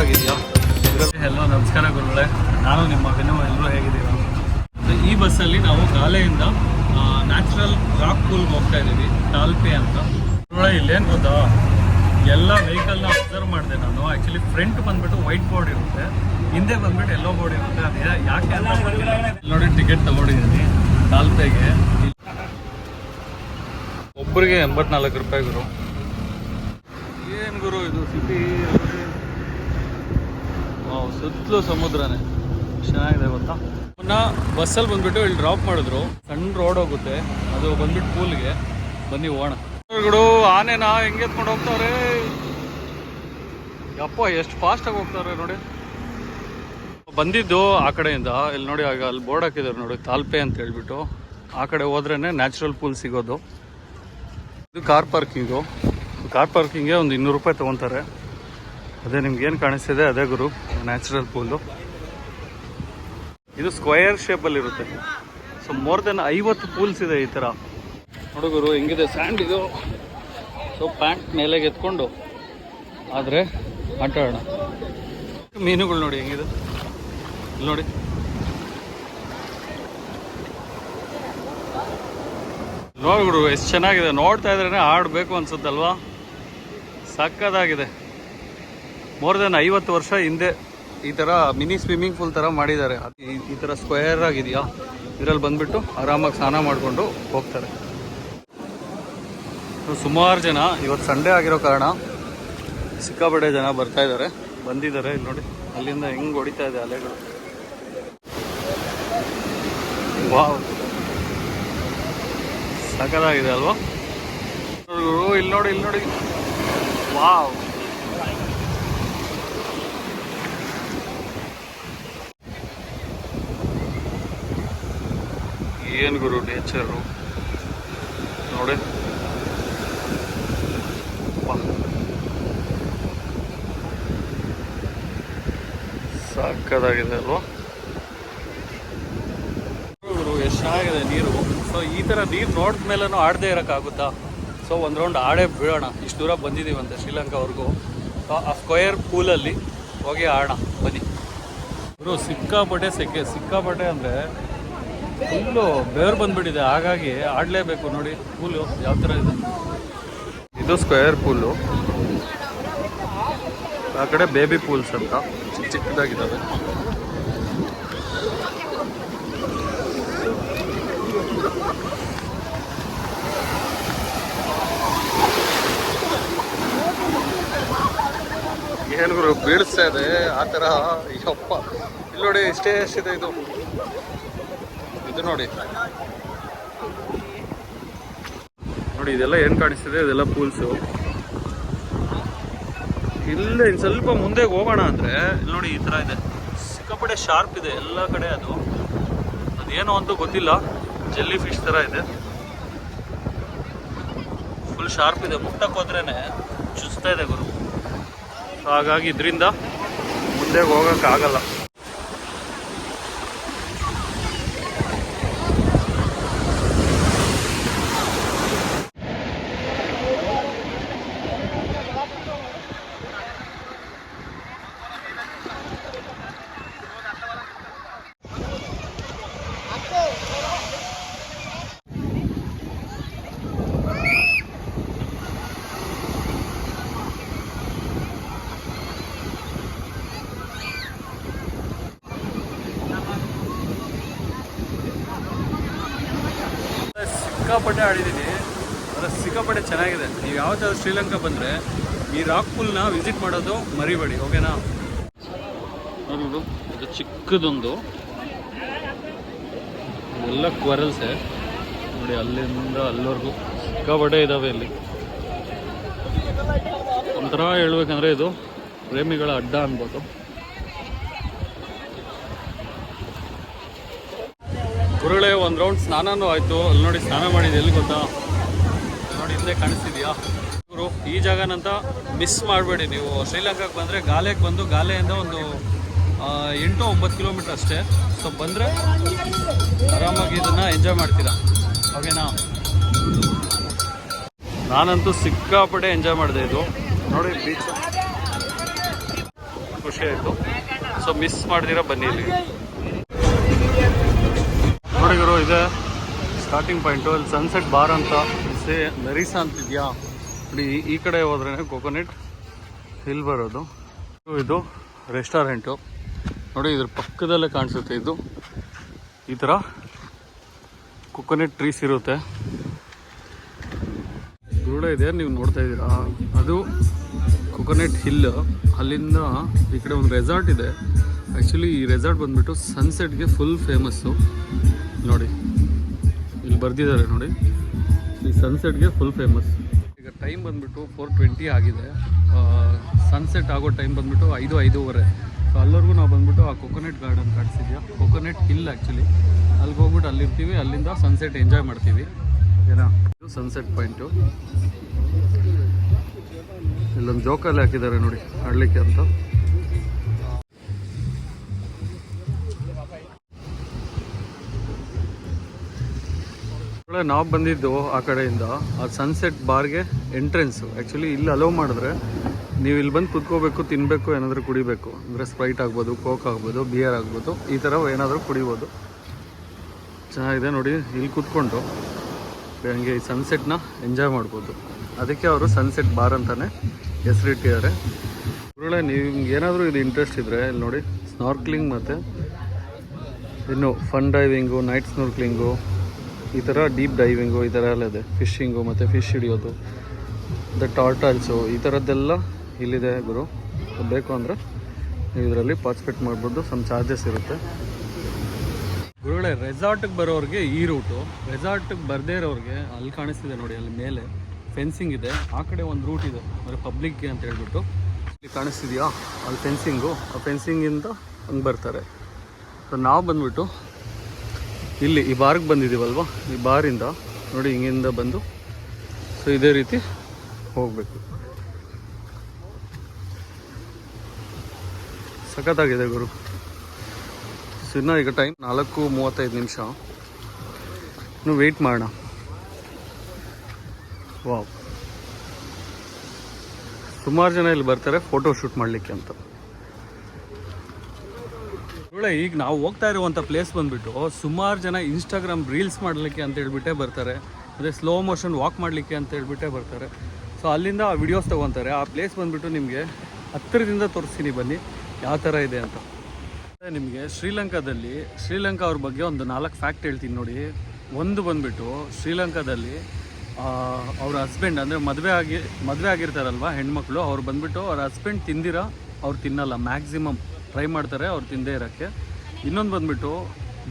ಆಗಿದೆಯಾ? ಎಲ್ಲೋ ನಮಸ್ಕಾರ ಗುರುಗಳೇ, ನಾನು ನಿಮ್ಮ ಅಭಿನವ. ಎಲ್ಲರೂ ಹೇಗಿದ್ದೀರಾ? ಈ ಬಸ್ಸಲ್ಲಿ ನಾವು ಗಾಲೆಯಿಂದ ನ್ಯಾಚುರಲ್ ರಾಕ್ ಪೂಲ್ಗೆ ಹೋಗ್ತಾ ಇದ್ದೀವಿ, ಟಾಲ್ಪೆ ಅಂತ. ಗುರುಗಳೇ, ಇಲ್ಲೇನು ಗೊತ್ತಾ, ಎಲ್ಲ ವೆಹಿಕಲ್ನ ಅಬ್ಸರ್ವ್ ಮಾಡಿದೆ ನಾನು. ಆ್ಯಕ್ಚುಲಿ ಫ್ರಂಟ್ ಬಂದ್ಬಿಟ್ಟು ವೈಟ್ ಬೋರ್ಡ್ ಇರುತ್ತೆ, ಹಿಂದೆ ಬಂದ್ಬಿಟ್ಟು ಎಲ್ಲೋ ಬೋರ್ಡ್ ಇರುತ್ತೆ. ಅದು ಯಾಕೆ ಅಂತ ನೋಡಿ ಟಿಕೆಟ್ ತೊಗೊಂಡಿದ್ದೀನಿ ಟಾಲ್ಪೆಗೆ. ಒಬ್ಬರಿಗೆ 84 ರೂಪಾಯಿ ಗುರು. ಏನು ಗುರು ಇದು ಸಿಟಿ, ಸುತ್ತಲೂ ಸಮುದ್ರನೇ, ಚೆನ್ನಾಗಿದೆ ಗೊತ್ತಾ. ಬಸ್ಸಲ್ಲಿ ಬಂದ್ಬಿಟ್ಟು ಇಲ್ಲಿ ಡ್ರಾಪ್ ಮಾಡಿದ್ರು, ಸಣ್ಣ ರೋಡ್ ಹೋಗುತ್ತೆ, ಅದು ಬಂದ್ಬಿಟ್ಟು ಪೂಲ್ಗೆ. ಬನ್ನಿ ಹೋಗೋಣ. ಆನೆನಾ ಹೆಂಗೆ ಎತ್ಕೊಂಡು ಹೋಗ್ತಾವ್ರೆ ಯಪ್ಪ, ಎಷ್ಟು ಫಾಸ್ಟಾಗಿ ಹೋಗ್ತಾವ್ರೆ ನೋಡಿ. ಬಂದಿದ್ದು ಆ ಕಡೆಯಿಂದ, ಇಲ್ಲಿ ನೋಡಿ, ಆಗ ಅಲ್ಲಿ ಬೋರ್ಡ್ ಹಾಕಿದ್ದಾರೆ ನೋಡಿ, ಟಾಲ್ಪೆ ಅಂತ ಹೇಳ್ಬಿಟ್ಟು. ಆ ಕಡೆ ಹೋದ್ರೇ ನ್ಯಾಚುರಲ್ ಪೂಲ್ ಸಿಗೋದು. ಇದು ಕಾರ್ ಪಾರ್ಕಿಂಗು. ಕಾರ್ ಪಾರ್ಕಿಂಗ್ಗೆ ಒಂದು 200 ರೂಪಾಯಿ ತೊಗೊತಾರೆ. ಅದೇ ನಿಮ್ಗೇನು ಕಾಣಿಸ್ತಿದೆ ಅದೇ ಗುರು ನ್ಯಾಚುರಲ್ ಪೂಲು. ಇದು ಸ್ಕ್ವಯರ್ ಶೇಪಲ್ಲಿರುತ್ತೆ. ಸೊ ಮೋರ್ ದೆನ್ 50 ಪೂಲ್ಸ್ ಇದೆ ಈ ಥರ. ನೋಡುಗರು ಹೆಂಗಿದೆ ಸ್ಯಾಂಡ್ ಇದು. ಸೊ ಪ್ಯಾಂಟ್ ಮೇಲೆಗೆ ಎತ್ಕೊಂಡು ಆದರೆ ಆಟ ಆಡೋಣ. ಮೀನುಗಳು ನೋಡಿ ಹೆಂಗಿದೆ, ಇಲ್ಲಿ ನೋಡಿ. ನೋಡ್ಬಿಡು ಎಷ್ಟು ಚೆನ್ನಾಗಿದೆ, ನೋಡ್ತಾ ಇದ್ರೇ ಆಡಬೇಕು ಅನ್ಸುತ್ತಲ್ವಾ. ಸಕ್ಕದಾಗಿದೆ. ಮೋರ್ ದೆನ್ 50 ವರ್ಷ ಹಿಂದೆ ಈ ಥರ ಮಿನಿ ಸ್ವಿಮ್ಮಿಂಗ್ ಪೂಲ್ ಥರ ಮಾಡಿದ್ದಾರೆ. ಈ ಥರ ಸ್ಕ್ವೇರ್ ಆಗಿದೆಯಾ, ಇದರಲ್ಲಿ ಬಂದುಬಿಟ್ಟು ಆರಾಮಾಗಿ ಸ್ನಾನ ಮಾಡಿಕೊಂಡು ಹೋಗ್ತಾರೆ. ಸುಮಾರು ಜನ, ಇವತ್ತು ಸಂಡೇ ಆಗಿರೋ ಕಾರಣ ಸಿಕ್ಕಾಪಟ್ಟೆ ಜನ ಬರ್ತಾ ಇದ್ದಾರೆ, ಬಂದಿದ್ದಾರೆ. ಇಲ್ಲಿ ನೋಡಿ ಅಲ್ಲಿಂದ ಹೆಂಗೆ ಹೊಡಿತಾ ಇದೆ ಅಲೆಗಳು. ವಾವ್, ಸಕ್ಕದಾಗಿದೆ ಅಲ್ವಾ. ಇಲ್ಲಿ ನೋಡಿ, ಇಲ್ಲಿ ನೋಡಿ, ವಾವ್. ಏನು ಗುರು ನೇಚರು ನೋಡಿ. ಸಾಕಾಗಿದೆ ಅಲ್ವಾ. ಎಷ್ಟು ಚೆನ್ನಾಗಿದೆ ನೀರು. ಸೊ ಈ ಥರ ನೀರು ನೋಡಿದ ಮೇಲೂ ಆಡದೇ ಇರೋಕ್ಕಾಗುತ್ತಾ? ಸೊ ಒಂದು ರೌಂಡ್ ಆಡೇ ಬೀಳೋಣ. ಇಷ್ಟು ದೂರ ಬಂದಿದ್ದೀವಂತೆ ಶ್ರೀಲಂಕಾವರೆಗೂ. ಆ ಸ್ಕ್ವಯರ್ ಪೂಲಲ್ಲಿ ಹೋಗಿ ಆಡೋಣ ಬನ್ನಿ ಗುರು. ಸಿಕ್ಕಾಪಟ್ಟೆ ಸೆಕೆ, ಸಿಕ್ಕಾಪಟ್ಟೆ ಅಂದರೆ ಫುಲ್ಲು ಬೇರು ಬಂದುಬಿಟ್ಟಿದೆ, ಹಾಗಾಗಿ ಆಡಲೇಬೇಕು. ನೋಡಿ ಪೂಲು ಯಾವ ಥರ ಇದೆ. ಇದು ಸ್ಕ್ವೇರ್ ಪೂಲು, ಆ ಕಡೆ ಬೇಬಿ ಪೂಲ್ಸ್ ಅಂತ ಚಿಕ್ಕ ಚಿಕ್ಕದಾಗಿದ್ದಾವೆ. ಏನು ಗುರು ಬೀಳಿಸ್ತಾ ಇದೆ ಆ ಥರ. ಯಪ್ಪ, ಇಲ್ಲಿ ನೋಡಿ ಇಷ್ಟೇ ಎಷ್ಟಿದೆ ಇದು. ಇದು ನೋಡಿ ನೋಡಿ, ಇದೆಲ್ಲ ಏನು ಕಾಣಿಸ್ತಿದೆ, ಇದೆಲ್ಲ ಪೂಲ್ಸು. ಇಲ್ಲೇ ಇನ್ನು ಸ್ವಲ್ಪ ಮುಂದೆ ಹೋಗೋಣ ಅಂದರೆ ಇಲ್ಲಿ ನೋಡಿ ಈ ಥರ ಇದೆ. ಸಿಕ್ಕಾಪಟ್ಟೆ ಶಾರ್ಪ್ ಇದೆ ಎಲ್ಲ ಕಡೆ. ಅದೇನೋ ಅಂತೂ ಗೊತ್ತಿಲ್ಲ, ಜೆಲ್ಲಿ ಫಿಶ್ ಥರ ಇದೆ. ಫುಲ್ ಶಾರ್ಪ್ ಇದೆ, ಮುಟ್ಟಕ್ಕೆ ಹೋದ್ರೇ ಚುಸ್ತಾ ಇದೆ ಗುರು. ಹಾಗಾಗಿ ಇದರಿಂದ ಮುಂದೆ ಹೋಗೋಕ್ಕಾಗಲ್ಲ. ಸಿಕ್ಕಾಪಟ್ಟೆ ಆಡಿದ್ದೀನಿ, ಅದರ ಸಿಕ್ಕಾಪಟ್ಟೆ ಚೆನ್ನಾಗಿದೆ. ನೀವು ಯಾವತ್ತಾದ್ರೂ ಶ್ರೀಲಂಕಾ ಬಂದರೆ ಈ ರಾಕ್ ಪೂಲ್ನ ವಿಸಿಟ್ ಮಾಡೋದು ಮರಿಬೇಡಿ, ಓಕೆನಾ? ನೋಡು, ಇದು ಚಿಕ್ಕದೊಂದು, ಎಲ್ಲ ಕ್ವರಲ್ಸೆ ನೋಡಿ, ಅಲ್ಲಿಂದ ಅಲ್ಲಿವರೆಗೂ ಸಿಕ್ಕಾಪಟ್ಟೆ ಇದ್ದಾವೆ. ಇಲ್ಲಿ ಒಂಥರ ಹೇಳ್ಬೇಕಂದ್ರೆ ಇದು ಪ್ರೇಮಿಗಳ ಅಡ್ಡ ಅನ್ಬೋದು. ಗುರುಗಳೇ, ಒಂದು ರೌಂಡ್ ಸ್ನಾನನೂ ಆಯಿತು. ಅಲ್ಲಿ ನೋಡಿ ಸ್ನಾನ ಮಾಡಿದೆ. ಎಲ್ಲಿ ಗೊತ್ತಾ, ನೋಡಿ ಹಿಂದೆ ಕಾಣಿಸ್ತಿದೆಯಾ ಗುರು. ಈ ಜಾಗನಂತ ಮಿಸ್ ಮಾಡಬೇಡಿ. ನೀವು ಶ್ರೀಲಂಕಾಗೆ ಬಂದರೆ ಗಾಲೆಗೆ ಬಂದು, ಗಾಲೆಯಿಂದ ಒಂದು 8-9 ಕಿಲೋಮೀಟ್ರ್ ಅಷ್ಟೇ. ಸೊ ಬಂದರೆ ಆರಾಮಾಗಿ ಇದನ್ನು ಎಂಜಾಯ್ ಮಾಡ್ತೀರಾ, ಓಕೆನಾ? ನಾನಂತೂ ಸಿಕ್ಕಾಪಟ್ಟೆ ಎಂಜಾಯ್ ಮಾಡಿದೆ. ಇದು ನೋಡಿ ಬೀಚ್ ಖುಷಿ ಆಯಿತು. ಸೊ ಮಿಸ್ ಮಾಡ್ದಿರ ಬನ್ನಿ ಇಲ್ಲಿ. ನೋಡಿ ಗುರು, ಇದೆ ಸ್ಟಾರ್ಟಿಂಗ್ ಪಾಯಿಂಟು. ಅಲ್ಲಿ ಸನ್ಸೆಟ್ ಬಾರ್ ಅಂತ ನರಿಸಾ ಅಂತಿದ್ಯಾ ನೋಡಿ. ಈ ಕಡೆ ಹೋದ್ರೇ ಕೊಕೊನೆಟ್ ಹಿಲ್ ಬರೋದು. ಇದು ರೆಸ್ಟೋರೆಂಟು ನೋಡಿ, ಇದ್ರ ಪಕ್ಕದಲ್ಲೇ ಕಾಣಿಸುತ್ತೆ. ಇದು ಈ ಥರ ಕೊಕೊನೆಟ್ ಟ್ರೀಸ್ ಇರುತ್ತೆ. ಗುರುಡ ಇದೆ, ನೀವು ನೋಡ್ತಾ ಇದ್ದೀರಾ, ಅದು ಕೊಕೊನೆಟ್ ಹಿಲ್. ಅಲ್ಲಿಂದ ಈ ಕಡೆ ಒಂದು ರೆಸಾರ್ಟ್ ಇದೆ. ಆ್ಯಕ್ಚುಲಿ ಈ ರೆಸಾರ್ಟ್ ಬಂದುಬಿಟ್ಟು ಸನ್ಸೆಟ್ಗೆ ಫುಲ್ ಫೇಮಸ್ಸು. ನೋಡಿ ಇಲ್ಲಿ ಬರ್ದಿದ್ದಾರೆ ನೋಡಿ, ಈ ಸನ್ಸೆಟ್ಗೆ ಫುಲ್ ಫೇಮಸ್. ಈಗ ಟೈಮ್ ಬಂದುಬಿಟ್ಟು 4:20 ಆಗಿದೆ. ಸನ್ಸೆಟ್ ಆಗೋ ಟೈಮ್ ಬಂದುಬಿಟ್ಟು 5:05. ಸೊ ಅಲ್ಲವರೆಗೂ ನಾವು ಬಂದುಬಿಟ್ಟು ಆ ಕೊಕೊನೆಟ್ ಗಾರ್ಡನ್ ಕಾಣಿಸಿದ್ಯಾ, ಕೊಕೊನೆಟ್ ಹಿಲ್ ಆ್ಯಕ್ಚುಲಿ. ಅಲ್ಲಿಗೆ ಹೋಗ್ಬಿಟ್ಟು ಅಲ್ಲಿರ್ತೀವಿ, ಅಲ್ಲಿಂದ ಸನ್ಸೆಟ್ ಎಂಜಾಯ್ ಮಾಡ್ತೀವಿ. ಓಕೆನಾ? ಇದು ಸನ್ಸೆಟ್ ಪಾಯಿಂಟು. ಇಲ್ಲೊಂದು ಜೋಕಾಲಿ ಹಾಕಿದ್ದಾರೆ ನೋಡಿ ಆಡಲಿಕ್ಕೆ ಅಂತ. ನಾವು ಬಂದಿದ್ದು ಆ ಕಡೆಯಿಂದ ಆ ಸನ್ಸೆಟ್ ಬಾರ್ಗೆ ಎಂಟ್ರೆನ್ಸು. ಆ್ಯಕ್ಚುಲಿ ಇಲ್ಲಿ ಅಲೋ ಮಾಡಿದ್ರೆ ನೀವು ಇಲ್ಲಿ ಬಂದು ಕುತ್ಕೋಬೇಕು, ತಿನ್ನಬೇಕು, ಏನಾದರೂ ಕುಡಿಬೇಕು. ಅಂದರೆ ಸ್ಪ್ರೈಟ್ ಆಗ್ಬೋದು, ಕೋಕ್ ಆಗ್ಬೋದು, ಬಿಯರ್ ಆಗ್ಬೋದು, ಈ ಥರ ಏನಾದರೂ ಕುಡಿಬೋದು. ಚೆನ್ನಾಗಿದೆ ನೋಡಿ. ಇಲ್ಲಿ ಕೂತ್ಕೊಂಡು ಹಂಗೆ ಈ ಸನ್ಸೆಟ್ನ ಎಂಜಾಯ್ ಮಾಡ್ಬೋದು. ಅದಕ್ಕೆ ಅವರು ಸನ್ಸೆಟ್ ಬಾರ್ ಅಂತಲೇ ಹೆಸರಿಟ್ಟಿದ್ದಾರೆ. ಒಳ್ಳೆ ನಿಮ್ಗೆ ಏನಾದರೂ ಇದು ಇಂಟ್ರೆಸ್ಟ್ ಇದ್ದರೆ ಇಲ್ಲಿ ನೋಡಿ, ಸ್ನಾರ್ಕ್ಲಿಂಗ್ ಮತ್ತು ಇನ್ನು ಫನ್ ಡೈವಿಂಗು, ನೈಟ್ ಸ್ನಾರ್ಕ್ಲಿಂಗು, ಈ ಥರ ಡೀಪ್ ಡೈವಿಂಗು, ಈ ಥರ ಎಲ್ಲ ಇದೆ. ಫಿಶಿಂಗು ಮತ್ತು ಫಿಶ್ ಹಿಡಿಯೋದು, ದ ಟಾರ್ಟಲ್ಸು, ಈ ಥರದ್ದೆಲ್ಲ ಇಲ್ಲಿದೆ ಗುರು. ಬೇಕು ಅಂದರೆ ನೀವು ಇದರಲ್ಲಿ ಪಾರ್ಟಿಸಿಪೇಟ್ ಮಾಡ್ಬೋದು. ಸಮ್ ಚಾರ್ಜಸ್ ಇರುತ್ತೆ ಗುರುಗಳೇ. ರೆಸಾರ್ಟಿಗೆ ಬರೋರಿಗೆ ಈ ರೂಟು, ರೆಸಾರ್ಟಿಗೆ ಬರದೇ ಇರೋರಿಗೆ ಅಲ್ಲಿ ಕಾಣಿಸ್ತಿದೆ ನೋಡಿ, ಅಲ್ಲಿ ಮೇಲೆ ಫೆನ್ಸಿಂಗ್ ಇದೆ. ಆ ಕಡೆ ಒಂದು ರೂಟ್ ಇದೆ, ಅಂದರೆ ಪಬ್ಲಿಕ್ಗೆ ಅಂತ ಹೇಳ್ಬಿಟ್ಟು. ಇಲ್ಲಿ ಕಾಣಿಸ್ತಿದೆಯಾ ಅಲ್ಲಿ ಫೆನ್ಸಿಂಗು, ಆ ಫೆನ್ಸಿಂಗಿಂದ ಹಂಗೆ ಬರ್ತಾರೆ. ಸೊ ನಾವು ಬಂದುಬಿಟ್ಟು ಇಲ್ಲಿ ಈ ಬಾರ್ಗೆ ಬಂದಿದ್ದೀವಲ್ವ, ಈ ಬಾರಿಂದ ನೋಡಿ ಹಿಂಗಿಂದ ಬಂದು ಸೊ ಇದೇ ರೀತಿ ಹೋಗಬೇಕು. ಸಖತ್ತಾಗಿದೆ ಗುರು. ಸೊ ಇನ್ನೂ ಈಗ ಟೈಮ್ 4:35. ಇನ್ನು ವೆಯ್ಟ್ ಮಾಡೋಣ. ವಾವ್, ಸುಮಾರು ಜನ ಇಲ್ಲಿ ಬರ್ತಾರೆ ಫೋಟೋ ಶೂಟ್ ಮಾಡಲಿಕ್ಕೆ ಅಂತ. ಒಳ್ಳೆ ಈಗ ನಾವು ಹೋಗ್ತಾ ಇರುವಂಥ ಪ್ಲೇಸ್ ಬಂದುಬಿಟ್ಟು ಸುಮಾರು ಜನ ಇನ್ಸ್ಟಾಗ್ರಾಮ್ ರೀಲ್ಸ್ ಮಾಡಲಿಕ್ಕೆ ಅಂತ ಹೇಳ್ಬಿಟ್ಟೇ ಬರ್ತಾರೆ. ಅದೇ ಸ್ಲೋ ಮೋಷನ್ ವಾಕ್ ಮಾಡಲಿಕ್ಕೆ ಅಂತ ಹೇಳ್ಬಿಟ್ಟೇ ಬರ್ತಾರೆ. ಸೊ ಅಲ್ಲಿಂದ ಆ ವಿಡಿಯೋಸ್ ತೊಗೊತಾರೆ. ಆ ಪ್ಲೇಸ್ ಬಂದುಬಿಟ್ಟು ನಿಮಗೆ ಹತ್ತಿರದಿಂದ ತೋರಿಸ್ತೀನಿ ಬನ್ನಿ ಯಾವ ಥರ ಇದೆ ಅಂತ. ನಿಮಗೆ ಶ್ರೀಲಂಕಾ ಅವ್ರ ಬಗ್ಗೆ ಒಂದು 4 ಫ್ಯಾಕ್ಟ್ ಹೇಳ್ತೀನಿ ನೋಡಿ. ಒಂದು ಬಂದುಬಿಟ್ಟು ಶ್ರೀಲಂಕಾದಲ್ಲಿ ಅವ್ರ ಹಸ್ಬೆಂಡ್ ಅಂದರೆ ಮದುವೆ ಆಗಿರ್ತಾರಲ್ವ ಹೆಣ್ಮಕ್ಳು, ಅವ್ರು ಬಂದುಬಿಟ್ಟು ಅವ್ರ ಹಸ್ಬೆಂಡ್ ಅವ್ರು ತಿನ್ನಲ್ಲ. ಮ್ಯಾಕ್ಸಿಮಮ್ ಟ್ರೈ ಮಾಡ್ತಾರೆ ಅವ್ರು ತಿಂದೇ ಇರೋಕ್ಕೆ. ಇನ್ನೊಂದು ಬಂದುಬಿಟ್ಟು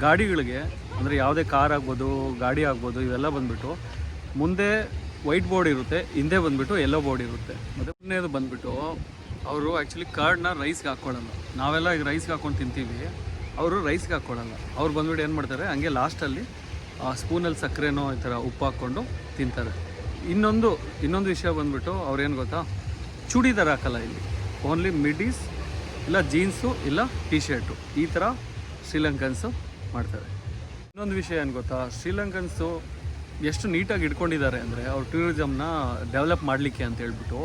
ಗಾಡಿಗಳಿಗೆ, ಅಂದರೆ ಯಾವುದೇ ಕಾರ್ ಆಗ್ಬೋದು, ಗಾಡಿ ಆಗ್ಬೋದು, ಇವೆಲ್ಲ ಬಂದುಬಿಟ್ಟು ಮುಂದೆ ವೈಟ್ ಬೋರ್ಡ್ ಇರುತ್ತೆ, ಹಿಂದೆ ಬಂದುಬಿಟ್ಟು ಯೆಲ್ಲೋ ಬೋರ್ಡ್ ಇರುತ್ತೆ. ಮತ್ತು ಮುಂದೇದು ಬಂದುಬಿಟ್ಟು ಅವರು ಆ್ಯಕ್ಚುಲಿ ಕಾರ್ಡ್ನ ರೈಸ್ಗೆ ಹಾಕ್ಕೊಳ್ಳಲ್ಲ. ನಾವೆಲ್ಲ ಈಗ ರೈಸ್ಗೆ ಹಾಕ್ಕೊಂಡು ತಿಂತೀವಿ, ಅವರು ರೈಸ್ಗೆ ಹಾಕ್ಕೊಳ್ಳಲ್ಲ. ಅವ್ರು ಬಂದುಬಿಟ್ಟು ಏನು ಮಾಡ್ತಾರೆ, ಹಂಗೆ ಲಾಸ್ಟಲ್ಲಿ ಸ್ಪೂನಲ್ಲಿ ಸಕ್ಕರೆನೋ ಈ ಥರ ಉಪ್ಪು ಹಾಕ್ಕೊಂಡು ತಿಂತಾರೆ. ಇನ್ನೊಂದು ವಿಷಯ ಬಂದುಬಿಟ್ಟು ಅವ್ರೇನು ಗೊತ್ತಾ, ಚೂಡಿದಾರ್ ಹಾಕಲ್ಲ ಇಲ್ಲಿ. ಓನ್ಲಿ ಮಿಡೀಸ್, ಇಲ್ಲ ಜೀನ್ಸು, ಇಲ್ಲ ಟಿ ಶರ್ಟು, ಈ ಥರ ಶ್ರೀಲಂಕನ್ಸು ಮಾಡ್ತಾರೆ. ಇನ್ನೊಂದು ವಿಷಯ ಏನು ಗೊತ್ತಾ, ಶ್ರೀಲಂಕನ್ಸು ಎಷ್ಟು ನೀಟಾಗಿ ಇಟ್ಕೊಂಡಿದ್ದಾರೆ ಅಂದರೆ ಅವ್ರ ಟೂರಿಸಮ್ನ ಡೆವಲಪ್ ಮಾಡಲಿಕ್ಕೆ ಅಂತ ಹೇಳ್ಬಿಟ್ಟು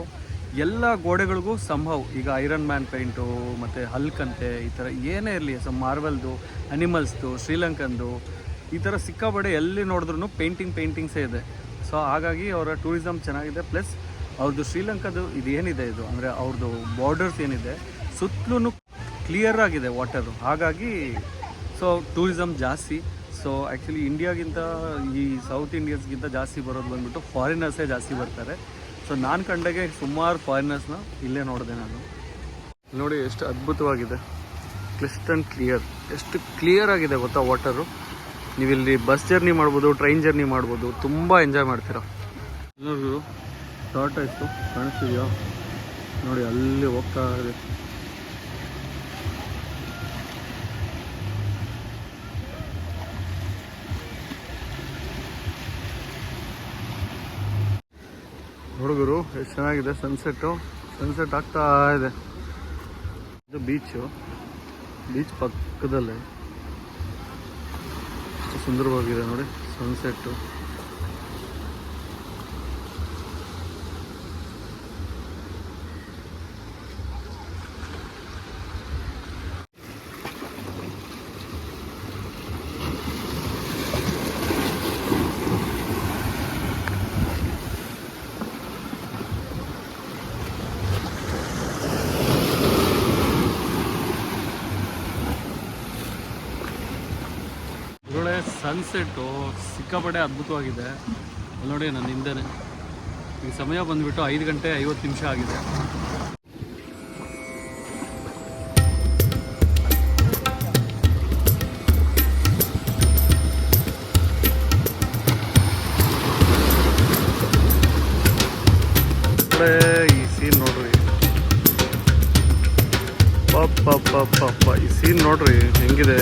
ಎಲ್ಲ ಗೋಡೆಗಳಿಗೂ ಸಂಭವ್ ಈಗ ಐರನ್ ಮ್ಯಾನ್ ಪೇಂಟು ಮತ್ತು ಹಲ್ಕ್ ಅಂತೆ, ಈ ಥರ ಏನೇ ಇರಲಿ, ಮಾರ್ವಲ್ದು, ಅನಿಮಲ್ಸ್ದು, ಶ್ರೀಲಂಕನ್ದು, ಈ ಥರ ಸಿಕ್ಕಾಬಡೆ ಎಲ್ಲಿ ನೋಡಿದ್ರೂ ಪೇಂಟಿಂಗ್ಸೇ ಇದೆ. ಸೊ ಹಾಗಾಗಿ ಅವರ ಟೂರಿಸಮ್ ಚೆನ್ನಾಗಿದೆ. ಪ್ಲಸ್ ಅವ್ರದ್ದು ಶ್ರೀಲಂಕಾದು ಇದು ಏನಿದೆ, ಇದು ಅಂದರೆ ಅವ್ರದ್ದು ಬಾರ್ಡರ್ಸ್ ಏನಿದೆ ಸುತ್ತಲೂ ಕ್ಲಿಯರ್ ಆಗಿದೆ ವಾಟರು. ಹಾಗಾಗಿ ಸೊ ಟೂರಿಸಮ್ ಜಾಸ್ತಿ. ಸೊ ಆ್ಯಕ್ಚುಲಿ ಇಂಡಿಯಾಗಿಂತ ಈ ಸೌತ್ ಇಂಡಿಯನ್ಸ್ಗಿಂತ ಜಾಸ್ತಿ ಬರೋದು ಬಂದುಬಿಟ್ಟು ಫಾರಿನರ್ಸೇ ಜಾಸ್ತಿ ಬರ್ತಾರೆ. ಸೊ ನಾನು ಕಂಡಾಗೆ ಸುಮಾರು ಫಾರಿನರ್ಸ್ನ ಇಲ್ಲೇ ನೋಡಿದೆ ನಾನು. ನೋಡಿ ಎಷ್ಟು ಅದ್ಭುತವಾಗಿದೆ, ಕ್ಲಿಸ್ಟನ್ ಕ್ಲಿಯರ್. ಎಷ್ಟು ಕ್ಲಿಯರ್ ಆಗಿದೆ ಗೊತ್ತಾ ವಾಟರು. ನೀವಿಲ್ಲಿ ಬಸ್ ಜರ್ನಿ ಮಾಡ್ಬೋದು, ಟ್ರೈನ್ ಜರ್ನಿ ಮಾಡ್ಬೋದು, ತುಂಬ ಎಂಜಾಯ್ ಮಾಡ್ತೀರಾ. ಎಲ್ಲರಿಗೂ ಶಾರ್ಟ್ ಆಯಿತು ಕಾಣಿಸ್ತಿದೆಯಾ ನೋಡಿ, ಅಲ್ಲಿ ಹೋಗ್ತಾ ಇದೆ. ಹುಡುಗರು ಎಷ್ಟು ಚೆನ್ನಾಗಿದೆ ಸನ್ಸೆಟ್ ಆಗ್ತಾ ಇದೆ. ಇದು ಬೀಚ್ ಪಕ್ಕದಲ್ಲೇ ಎಷ್ಟು ಸುಂದರವಾಗಿದೆ ನೋಡಿ ಸನ್ಸೆಟ್ಟು. ಸನ್ಸೆಟ್ಟು ಸಿಕ್ಕಾಪಟ್ಟೆ ಅದ್ಭುತವಾಗಿದೆ. ಅಲ್ಲಿ ನೋಡಿ ನನ್ನ ಹಿಂದೆನೇ. ಈಗ ಸಮಯ ಬಂದುಬಿಟ್ಟು 5 ಗಂಟೆ 50 ನಿಮಿಷ ಆಗಿದೆ. ಈ ಸೀನ್ ನೋಡ್ರಿ, ಪಪ್ಪ ಈ ಸೀನ್ ನೋಡ್ರಿ ಹೆಂಗಿದೆ.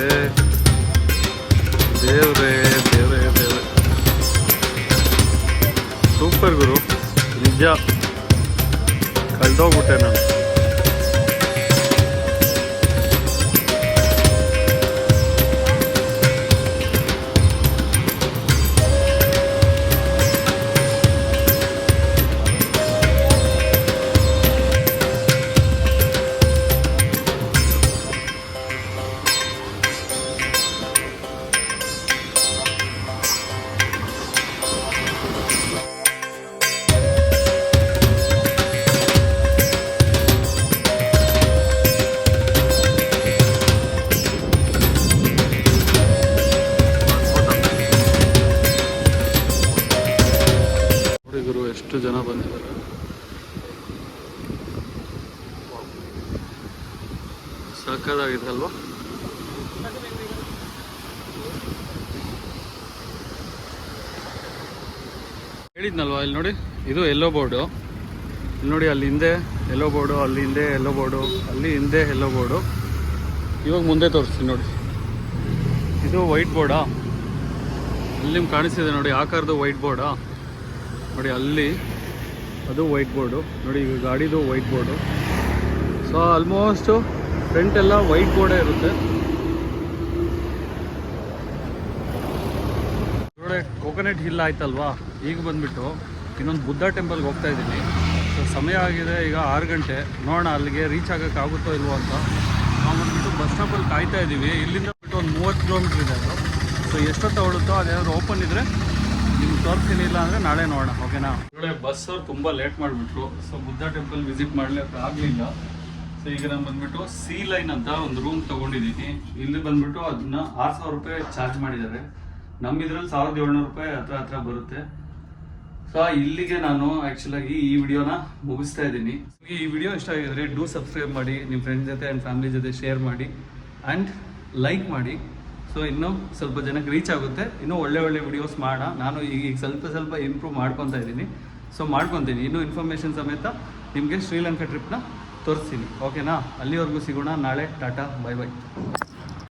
ದೇವ್ರೇ ದೇವ್ರೇ ದೇವ್ರೆ, ಸೂಪರ್ ಗುರು. ನಿಜ ಕಳ್ದೋಗ್ಬಿಟ್ಟೆ ನಾನು. ಎಷ್ಟು ಜನ ಬಂದಿದ್ದಾರೆ. ಸಕ್ಕತ್ತಾಗಿದೆ ಅಲ್ವಾ? ಹೇಳಿದ್ನಲ್ವಾ, ಇಲ್ಲಿ ನೋಡಿ ಇದು ಎಲ್ಲೋ ಬೋರ್ಡು. ಇಲ್ಲಿ ನೋಡಿ ಅಲ್ಲಿ ಹಿಂದೆ ಎಲ್ಲೋ ಬೋರ್ಡು, ಅಲ್ಲಿ ಹಿಂದೆ ಎಲ್ಲೋ ಬೋರ್ಡು, ಅಲ್ಲಿ ಹಿಂದೆ ಎಲ್ಲೋ ಬೋರ್ಡು. ಇವಾಗ ಮುಂದೆ ತೋರಿಸ್ತೀನಿ ನೋಡಿ. ಇದು ವೈಟ್ ಬೋರ್ಡಾ? ಅಲ್ಲಿ ನಿಮ್ಗೆ ಕಾಣಿಸ್ತಿದೆ ನೋಡಿ ಆಕಾರದ ವೈಟ್ ಬೋರ್ಡಾ ನೋಡಿ. ಅಲ್ಲಿ ಅದು ವೈಟ್ ಬೋರ್ಡು ನೋಡಿ. ಈಗ ಗಾಡಿದು white board. So almost front ಎಲ್ಲ ವೈಟ್ ಬೋರ್ಡೇ ಇರುತ್ತೆ ನೋಡಿ. ಕೋಕೋನಟ್ ಹಿಲ್ ಆಯ್ತಲ್ವಾ, ಈಗ ಬಂದುಬಿಟ್ಟು ಇನ್ನೊಂದು ಬುದ್ಧ ಟೆಂಪಲ್ಗೆ ಹೋಗ್ತಾ ಇದ್ದೀನಿ. ಸೊ ಸಮಯ ಆಗಿದೆ ಈಗ 6 ಗಂಟೆ. ನೋಡೋಣ ಅಲ್ಲಿಗೆ ರೀಚ್ ಆಗೋಕ್ಕಾಗುತ್ತೋ ಇಲ್ವೋ ಅಂತ. ನಾವು ಬಂದುಬಿಟ್ಟು ಬಸ್ ಸ್ಟಾಪಲ್ಲಿ ಕಾಯ್ತಾ ಇದ್ದೀವಿ. ಇಲ್ಲಿಂದ ಬಿಟ್ಟು ಒಂದು 30 ಕಿಲೋಮೀಟ್ರ್ ಇದೆ ಅದು. ಸೊ ಎಷ್ಟೊತ್ತು ಹೊಡುತ್ತೋ ಅದೇನಾದ್ರು ಓಪನ್ ಇದ್ದರೆ ನಿಮ್ಗೆ ತೋರಿಸ್ತೀನಿ, ಇಲ್ಲ ಅಂದರೆ ನಾಳೆ ನೋಡೋಣ. ಓಕೆನಾ? ಒಳ್ಳೆ ಬಸ್ ಅವ್ರು ತುಂಬ ಲೇಟ್ ಮಾಡಿಬಿಟ್ರು. ಸೊ ಬುದ್ಧ ಟೆಂಪಲ್ ವಿಸಿಟ್ ಮಾಡಲಿಕ್ಕೆ ಆಗಲಿಲ್ಲ. ಸೊ ಈಗ ನಾನು ಬಂದುಬಿಟ್ಟು ಸಿ ಲೈನ್ ಅಂತ ಒಂದು ರೂಮ್ ತೊಗೊಂಡಿದ್ದೀನಿ. ಇಲ್ಲಿ ಬಂದುಬಿಟ್ಟು ಅದನ್ನ 6,000 ರೂಪಾಯಿ ಚಾರ್ಜ್ ಮಾಡಿದ್ದಾರೆ. ನಮ್ಮ ಇದರಲ್ಲಿ 1,700 ರೂಪಾಯಿ ಹತ್ರ ಬರುತ್ತೆ. ಸೊ ಇಲ್ಲಿಗೆ ನಾನು ಆ್ಯಕ್ಚುಲಾಗಿ ಈ ವಿಡಿಯೋನ ಮುಗಿಸ್ತಾ ಇದ್ದೀನಿ. ಈ ವಿಡಿಯೋ ಇಷ್ಟ ಆಗಿದ್ರೆ ಡೂ ಸಬ್ಸ್ಕ್ರೈಬ್ ಮಾಡಿ, ನಿಮ್ಮ ಫ್ರೆಂಡ್ಸ್ ಜೊತೆ ಆ್ಯಂಡ್ ಫ್ಯಾಮಿಲಿ ಜೊತೆ ಶೇರ್ ಮಾಡಿ ಆ್ಯಂಡ್ ಲೈಕ್ ಮಾಡಿ. ಸೊ ಇನ್ನೂ ಸ್ವಲ್ಪ ಜನಕ್ಕೆ ರೀಚ್ ಆಗುತ್ತೆ. ಇನ್ನೂ ಒಳ್ಳೆ ವಿಡಿಯೋಸ್ ಮಾಡೋಣ. ನಾನು ಈಗ ಸ್ವಲ್ಪ ಇಂಪ್ರೂವ್ ಮಾಡ್ಕೊತಾ ಇದ್ದೀನಿ. ಸೊ ಮಾಡ್ಕೊತೀನಿ. ಇನ್ನೂ ಇನ್ಫಾರ್ಮೇಷನ್ ಸಮೇತ ನಿಮಗೆ ಶ್ರೀಲಂಕಾ ಟ್ರಿಪ್ನ ತೋರಿಸ್ತೀನಿ. ಓಕೆನಾ? ಅಲ್ಲಿವರೆಗೂ ಸಿಗೋಣ ನಾಳೆ. ಟಾಟಾ, ಬೈ.